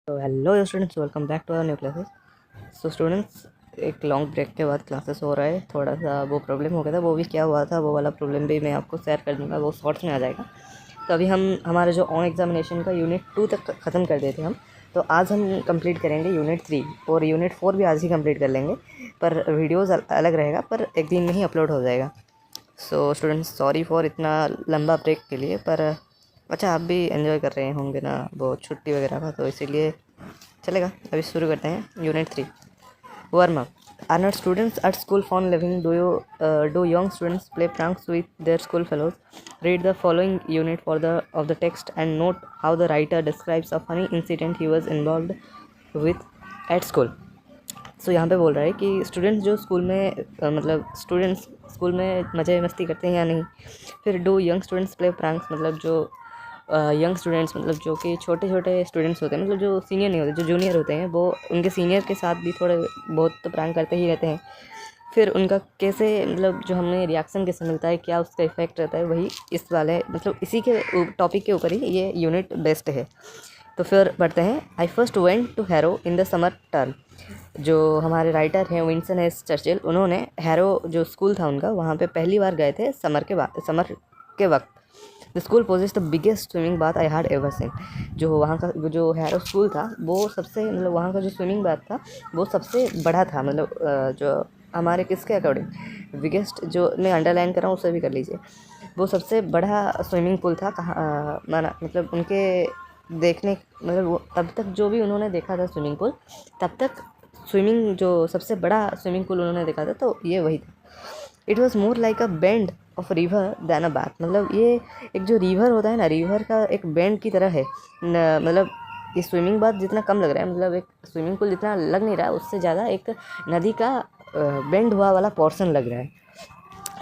तो hello students, welcome back to our new classes. So students, एक long break के बाद क्लासेस हो रहा है। थोड़ा सा वो प्रॉब्लम हो गया था, वो भी क्या हुआ था वो वाला प्रॉब्लम भी मैं आपको शेयर कर दूंगा, वो शॉर्ट्स में आ जाएगा। तो अभी हम हमारा जो ऑन एग्जामिनेशन का यूनिट 2 तक ख़त्म कर देते हम। तो आज हम कंप्लीट करेंगे यूनिट 3 और यूनिट 4 भी आज ही कंप्लीट कर लेंगे, पर वीडियोज़ अलग रहेगा, पर एक दिन में ही अपलोड हो जाएगा। सो स्टूडेंट्स, सॉरी फॉर इतना लंबा ब्रेक के लिए, पर अच्छा आप भी एंजॉय कर रहे होंगे ना वो छुट्टी वगैरह का, तो इसीलिए चलेगा। अभी शुरू करते हैं unit 3, warm up. Are not students at school fond living? Do young students play pranks with their school fellows? Read the following unit for the of the text and note how the writer describes a funny incident he was involved with at school. So यहाँ पे बोल रहा है कि students जो school में मतलब students school में मज़े मस्ती करते हैं या नहीं। फिर do young students play pranks, मतलब जो यंग स्टूडेंट्स मतलब जो कि छोटे छोटे स्टूडेंट्स होते हैं, मतलब जो सीनियर नहीं होते, जो जूनियर होते हैं, वो उनके सीनियर के साथ भी थोड़े बहुत तो प्रैंक करते ही रहते हैं। फिर उनका कैसे मतलब जो हमें रिएक्शन कैसे मिलता है, क्या उसका इफेक्ट रहता है, वही इस वाले मतलब इसी के टॉपिक के ऊपर ही ये यूनिट बेस्ट है। तो फिर पढ़ते हैं। I first went to Harrow in the summer term. जो हमारे राइटर हैं विंस्टन एस चर्चिल, उन्होंने हैरो जो स्कूल था उनका, वहाँ पे पहली बार गए थे समर के वक्त। The school possesses the biggest swimming bath I had ever seen. जो वहाँ का जो हैरो स्कूल था वो सबसे मतलब वहाँ का जो स्विमिंग बाथ था वो सबसे बड़ा था, मतलब जो हमारे किसके अकॉर्डिंग बिगेस्ट जो मैं अंडरलाइन कर रहा हूँ उसे भी कर लीजिए। वो सबसे बड़ा स्विमिंग पूल था कहाँ माना, मतलब उनके देखने मतलब वो तब तक जो भी उन्होंने देखा था स्विमिंग पूल, तब तक स्विमिंग जो सबसे बड़ा स्विमिंग पूल उन्होंने देखा था तो ये वही था। It was more like a bend of river then a bath. मतलब ये एक जो रिवर होता है ना, रिवर का एक बेंड की तरह है। मतलब ये स्विमिंग बाथ जितना कम लग रहा है, मतलब एक स्विमिंग पूल जितना लग नहीं रहा है, उससे ज़्यादा एक नदी का बेंड हुआ वाला पोर्शन लग रहा है।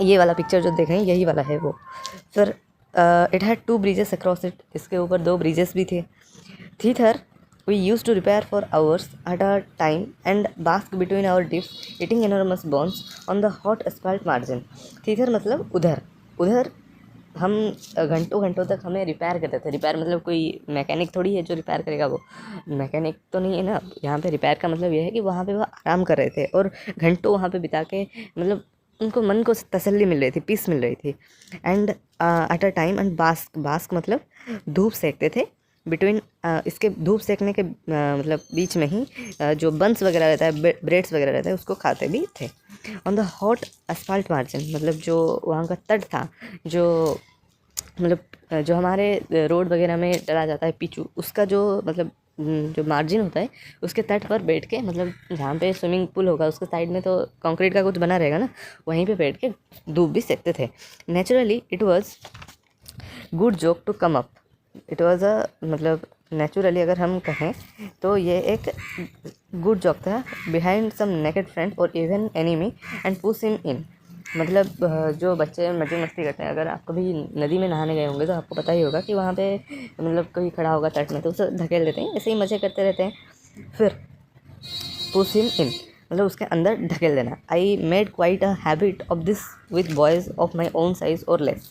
ये वाला पिक्चर जो देख रहे हैं यही वाला है वो। फिर it had 2 bridges across it. इसके ऊपर 2 ब्रिजेस भी थे। थीथर we used to repair for hours at a time and bask between our dips, eating enormous bones on the hot asphalt margin. थीथर मतलब उधर उधर हम घंटों घंटों तक हमें रिपेयर करते थे। रिपेयर मतलब कोई मैकेनिक थोड़ी है जो रिपेयर करेगा, वो मैकेनिक तो नहीं है ना। यहाँ पे रिपेयर का मतलब ये है कि वहाँ पे वो आराम कर रहे थे और घंटों वहाँ पे बिता के मतलब उनको मन को तसल्ली मिल रही थी, पीस मिल रही थी। And at a time and bask bask मतलब धूप सेकते थे। बिटवीन इसके धूप सेकने के मतलब बीच में ही जो बंस वगैरह रहता है, ब्रेड्स वगैरह रहता है, उसको खाते भी थे। On the hot asphalt margin मतलब जो वहाँ का तट था, जो मतलब जो हमारे रोड वगैरह में डला जाता है पिचू, उसका जो मतलब जो मार्जिन होता है उसके तट पर बैठ के, मतलब जहाँ पे स्विमिंग पूल होगा उसके साइड में तो कंक्रीट का कुछ बना रहेगा ना, वहीं पे बैठ के धूप भी सेकते थे। Naturally it was good joke to come up. It was a मतलब नेचुरली अगर हम कहें तो ये एक गुड जोक था। बिहाइंड सम नेकेड फ्रेंड और even enemy and push him in. मतलब जो बच्चे मजे मस्ती करते हैं, अगर आप कभी नदी में नहाने गए होंगे तो आपको पता ही होगा कि वहाँ पे मतलब कोई खड़ा होगा तट में तो उसे धकेल देते हैं, ऐसे ही मज़े करते रहते हैं। फिर पुश हिम इन मतलब उसके अंदर ढकेल देना। I made quite a habit of this with boys of my own size और लेस।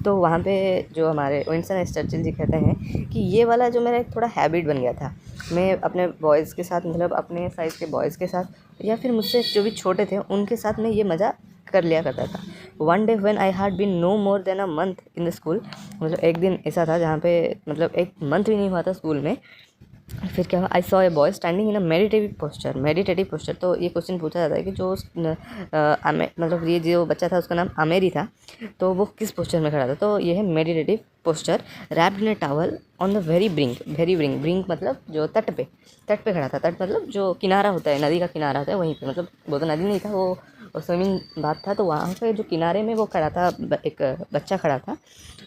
तो वहाँ पे जो हमारे विंस्टन एस चर्चिल जी कहते हैं कि ये वाला जो मेरा एक थोड़ा हैबिट बन गया था, मैं अपने बॉयज़ के साथ मतलब अपने साइज़ के बॉयज़ के साथ या फिर मुझसे जो भी छोटे थे उनके साथ मैं ये मज़ा कर लिया करता था। One day when I had been no more than a month in the school. मतलब एक दिन ऐसा था जहाँ पे मतलब एक मंथ भी नहीं हुआ था स्कूल में। फिर क्या हुआ, I saw a boy standing in a meditative posture. तो ये क्वेश्चन पूछा जाता है कि जो मतलब ये जो बच्चा था उसका नाम आमेरी था, तो वो किस पोस्चर में खड़ा था, तो ये है meditative posture. Wrapped in a towel on the brink मतलब जो तट पे खड़ा था। तट मतलब जो किनारा होता है, नदी का किनारा होता है, वहीं पे मतलब वो तो नदी नहीं था, वो स्विमिंग बात था। तो वहाँ पे जो किनारे में वो खड़ा था, एक बच्चा खड़ा था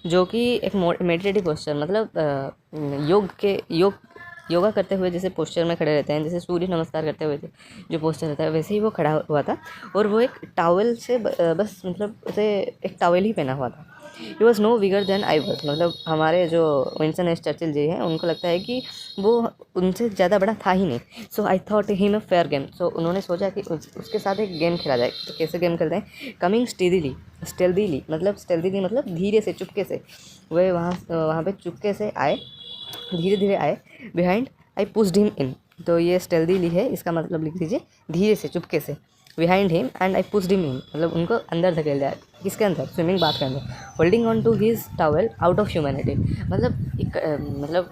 जो कि एक मेडिटेटिव पोस्चर मतलब योगा करते हुए जैसे पोस्चर में खड़े रहते हैं, जैसे सूर्य नमस्कार करते हुए जो पोस्चर रहता है वैसे ही वो खड़ा हुआ था। और वो एक टॉवल से बस मतलब उसे एक टॉवल ही पहना हुआ था। He was no bigger than I was. मतलब हमारे जो विंस्टन एस चर्चिल जी हैं उनको लगता है कि वो उनसे ज़्यादा बड़ा था ही नहीं। So I thought him a fair game. So उन्होंने सोचा कि उसके साथ एक गेम खेला जाए। तो कैसे गेम खेलते हैं, कमिंग स्टेल्दीली मतलब धीरे से चुपके से। वे वहाँ पे चुपके से आए, धीरे धीरे आए। Behind I pushed him in, तो ये स्टेल्दीली है, इसका मतलब लिख दीजिए धीरे से, चुपके से, behind him and I pushed him in, मतलब उनको अंदर धकेल दिया, किसके अंदर, स्विमिंग बाथ के अंदर, holding on to his towel out of humanity, मतलब मतलब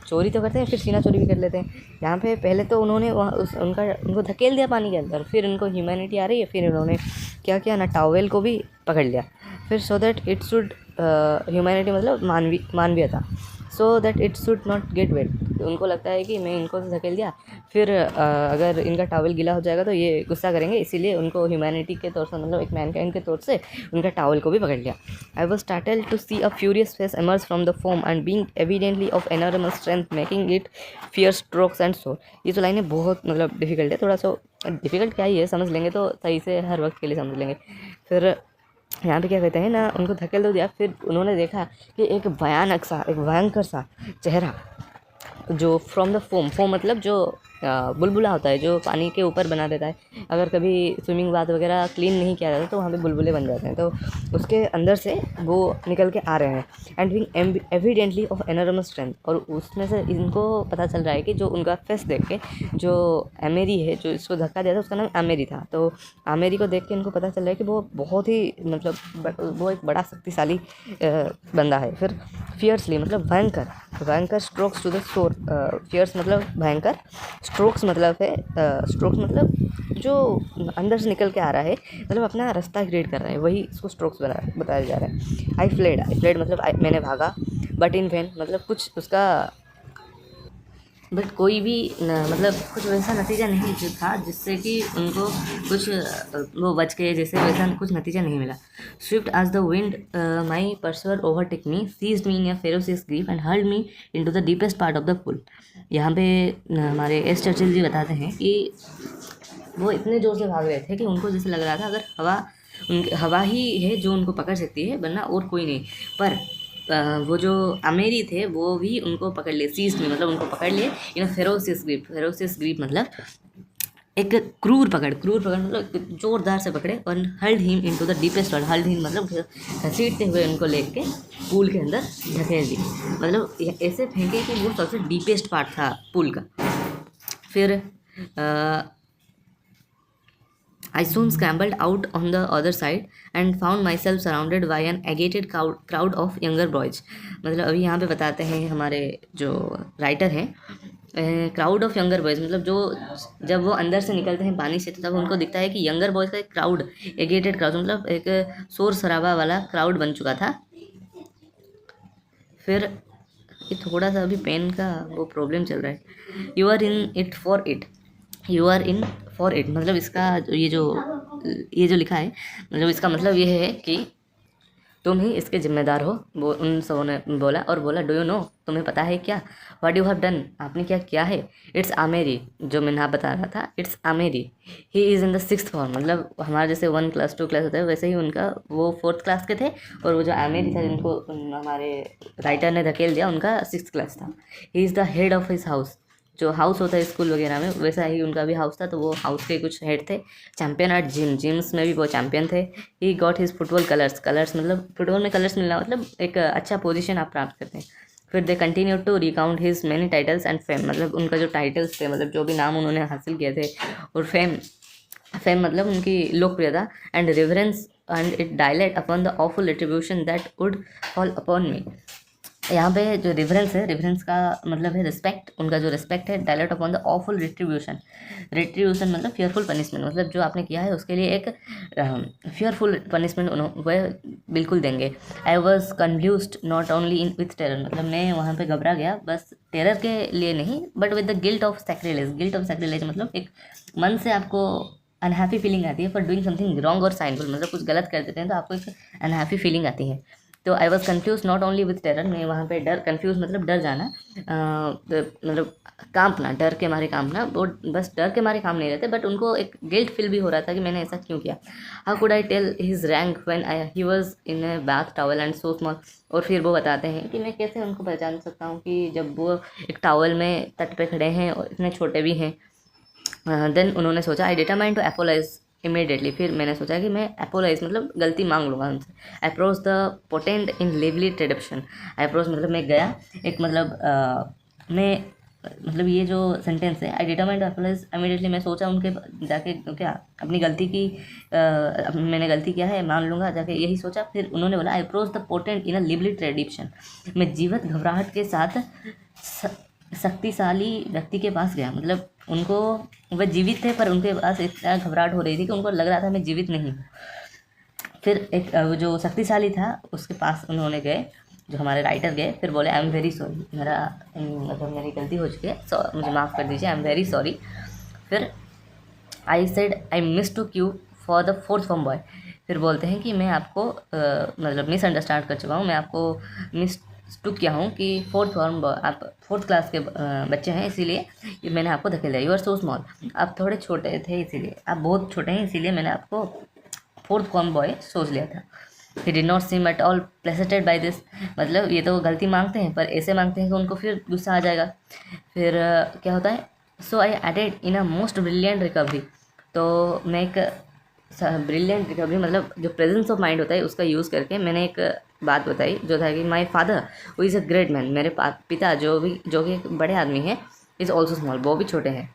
चोरी तो करते हैं फिर सीना चोरी भी कर लेते हैं, यहाँ पे पहले तो उन्होंने वहाँ उनको धकेल दिया पानी के अंदर, फिर उनको ह्यूमैनिटी आ रही है, फिर उन्होंने क्या किया ना, टॉवेल को भी पकड़ लिया, फिर so that it should, humanity मतलब मानवीयता, so that it should not get wet, उनको लगता है कि मैं इनको धकेल दिया, फिर अगर इनका टॉवल गीला हो जाएगा तो ये गुस्सा करेंगे, इसीलिए उनको ह्यूमैनिटी के तौर से, मतलब एक मैनकाइंड के तौर से उनका टॉवल को भी पकड़ लिया। I was startled to see a furious face emerge from the foam and being evidently of enormous strength making it fear strokes and soar. ये तो लाइनें बहुत मतलब डिफिकल्ट है, थोड़ा सा डिफिकल्ट क्या ही है, समझ लेंगे तो सही से हर वक्त के लिए समझ लेंगे। फिर यहाँ पे क्या कहते हैं ना, उनको धकेल दो दिया, फिर उन्होंने देखा कि एक भयंकर सा चेहरा जो फ्रॉम द फोम मतलब जो बुलबुला होता है, जो पानी के ऊपर बना देता है, अगर कभी स्विमिंग बाथ वगैरह क्लीन नहीं किया जाता तो वहाँ पे बुलबुले बन जाते हैं, तो उसके अंदर से वो निकल के आ रहे हैं, and being evidently of enormous strength, और उसमें से इनको पता चल रहा है कि जो उनका फेस देख के जो आमेरी है, जो इसको धक्का दिया था उसका नाम आमेरी था, तो आमेरी को देख के इनको पता चल रहा है कि वो बहुत ही मतलब वो एक बड़ा शक्तिशाली बंदा है। फिर फियर्सली मतलब भयंकर स्ट्रोक्स टू द सोर, फियर्स मतलब भयंकर, स्ट्रोक्स मतलब है स्ट्रोक्स मतलब जो अंदर से निकल के आ रहा है, मतलब अपना रास्ता क्रिएट कर रहा है, वही इसको स्ट्रोक्स बताया जा रहा है। आई फ्लेड मतलब मैंने भागा, बट इन वैन मतलब कुछ उसका बट कोई भी मतलब कुछ वैसा नतीजा नहीं था जिससे कि उनको कुछ वो बच गए, जैसे वैसा कुछ नतीजा नहीं मिला। Swift as the wind my pursuer overtake me, seized me in a ferocious grief and hurled me into the deepest part of the pool. यहाँ पे हमारे एस चर्चिल जी बताते हैं कि वो इतने ज़ोर से भाग रहे थे कि उनको जैसे लग रहा था अगर हवा ही है जो उनको पकड़ सकती है, वरना और कोई नहीं। पर वो जो अमेरी थे वो भी उनको पकड़ लिए, सीज्ड में मतलब उनको पकड़ लिए इन फेरोसियस ग्रीप मतलब एक क्रूर पकड़ मतलब जोरदार से पकड़े, और hulled him into the deepest water, hulled him मतलब घसीटते हुए उनको लेके पूल के अंदर धकेल दी, मतलब ऐसे फेंके कि वो सबसे डीपेस्ट पार्ट था पूल का। फिर I soon scrambled out on the other side and found myself surrounded by an agitated crowd of younger boys। मतलब अभी यहाँ पे बताते हैं हमारे जो राइटर हैं, क्राउड ऑफ यंगर बॉयज़ मतलब जो जब वो अंदर से निकलते हैं पानी से तब उनको दिखता है कि यंगर बॉयज़ का एक क्राउड, एगेटेड क्राउड मतलब एक शोर शराबा वाला क्राउड बन चुका था। फिर ये थोड़ा सा अभी पेन का वो प्रॉब्लम चल रहा है। यू आर इन इट मतलब इसका ये जो लिखा है, मतलब इसका मतलब ये है कि तुम ही इसके जिम्मेदार हो। वो उन सबों ने बोला डू यू नो, तुम्हें पता है क्या, व्हाट यू हैव डन, आपने क्या किया है। इट्स आमेरी, जो मैं ना बता रहा था, it's Amery, he is in the 6th form, मतलब हमारा जैसे 1 क्लास 2 क्लास होता है वैसे ही उनका वो 4th क्लास के थे, और वो जो आमेरी था जिनको हमारे राइटर ने धकेल दिया उनका 6th क्लास था। He is the head of his house, जो हाउस होता है स्कूल वगैरह में वैसा ही उनका भी हाउस था, तो वो हाउस के कुछ हेड थे। चैम्पियन एट जिम्स में भी वो चैम्पियन थे। He got his football colours मतलब फुटबॉल में कलर्स मिलना मतलब एक अच्छा पोजीशन आप प्राप्त करते हैं। फिर they continue to recount his many titles and fame, मतलब उनका जो टाइटल्स थे, मतलब जो भी नाम उन्होंने हासिल किए थे, और फेम मतलब उनकी लोकप्रियता, and reverence and it dilate upon the awful retribution that would fall upon मी। यहाँ पे जो रिवरेंस है, रिवरेंस का मतलब है रिस्पेक्ट, उनका जो रिस्पेक्ट है, dilate upon the awful retribution मतलब फियरफुल पनिशमेंट, मतलब जो आपने किया है उसके लिए एक फियरफुल पनिशमेंट वह बिल्कुल देंगे। I was confused not only in with terror, मतलब मैं वहाँ पे घबरा गया बस टेरर के लिए नहीं, but with the guilt of sacrilege मतलब एक मन से आपको अनहैप्पी फीलिंग आती है फॉर डूइंग समथिंग रॉन्ग और साइनफुल, मतलब कुछ गलत कर देते हैं तो आपको एक अनहैप्पी फीलिंग आती है। तो I was confuse not only with terror, मैं वहाँ पे कन्फ्यूज मतलब डर जाना, मतलब कांपना, डर के मारे कांपना, वो बस डर के मारे काम नहीं रहते, बट उनको एक गिल्ट फील भी हो रहा था कि मैंने ऐसा क्यों किया। How could I tell his rank when he was in a bath towel and so small, और फिर वो बताते हैं कि मैं कैसे उनको पहचान सकता हूँ कि जब वो एक टॉवल में तट पे खड़े हैं और इतने छोटे भी हैं। देन उन्होंने सोचा आई डिटरमाइंड टू अपोलाइज इमीडिएटली, फिर मैंने सोचा कि मैं अपोलाइज मतलब गलती मांग लूँगा उनसे। Approach the potent in lively trepidation, approach मतलब मैं गया एक मतलब मैं मतलब ये जो सेंटेंस है, आई डिटरमाइंड टू अपोलोजाइज इमीडिएटली, मैं सोचा उनके जाके क्या अपनी गलती की मैंने गलती किया है मान लूँगा जाके, यही सोचा। फिर उन्होंने बोला I approach the potent in a lively tradition, मैं जीवित घबराहट के साथ शक्तिशाली व्यक्ति के पास गया। मतलब उनको, वह जीवित थे पर उनके पास इतना घबराहट हो रही थी कि उनको लग रहा था मैं जीवित नहीं हूँ। फिर एक वो जो शक्तिशाली था उसके पास उन्होंने गए, जो हमारे राइटर गए, फिर बोले आई एम वेरी सॉरी, मेरा मतलब मेरी गलती हो चुकी है, मुझे माफ़ कर दीजिए, आई एम वेरी सॉरी। फिर I said I mistook you for the fourth form boy, फिर बोलते हैं कि मैं आपको मतलब मिसअंडरस्टैंड कर चुका हूँ, मैं आपको मिस टू किया हूँ कि फोर्थ फॉर्म आप फोर्थ क्लास के बच्चे हैं, इसीलिए मैंने आपको धकेल दिया। यू आर सो स्मॉल, आप थोड़े छोटे थे इसीलिए, आप बहुत छोटे हैं इसीलिए मैंने आपको फोर्थ फॉर्म बॉय सोच लिया था। He did not seem at all placated by this, मतलब ये तो गलती मांगते हैं पर ऐसे मांगते हैं कि उनको फिर गुस्सा आ जाएगा। फिर क्या होता है, so I added in a most brilliant recovery, तो मैं एक ब्रिलियंट रिकवरी मतलब जो प्रेजेंस ऑफ माइंड होता है उसका यूज़ करके मैंने एक बात बताई, जो था कि माई फादर वो इज़ अ ग्रेट मैन, मेरे पिता जो कि एक बड़े आदमी हैं, इज़ ऑल्सो स्मॉल, वो भी छोटे हैं।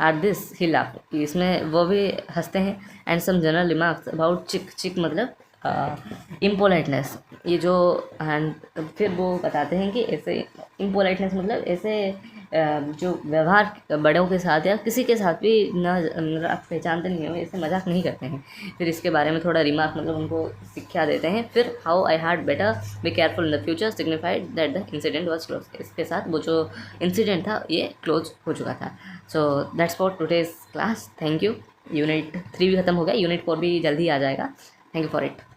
एट दिस ही लाफ, इसमें वो भी हंसते हैं। And some general remarks about cheek, cheek मतलब इम्पोलाइटनेस, ये जो एंड फिर वो बताते हैं कि ऐसे इम्पोलाइटनेस मतलब ऐसे जो व्यवहार बड़ों के साथ या किसी के साथ भी ना आप पहचानते नहीं हो, ऐसे मजाक नहीं करते हैं। फिर इसके बारे में थोड़ा रिमार्क मतलब उनको शिक्षा देते हैं। फिर how I had better be careful in the future signified that the incident was close, इसके साथ वो जो इंसिडेंट था ये क्लोज हो चुका था। So that's for today's class, thank you. Unit 3 भी खत्म हो गया, यूनिट 4 भी जल्दी आ जाएगा। Thank you for it.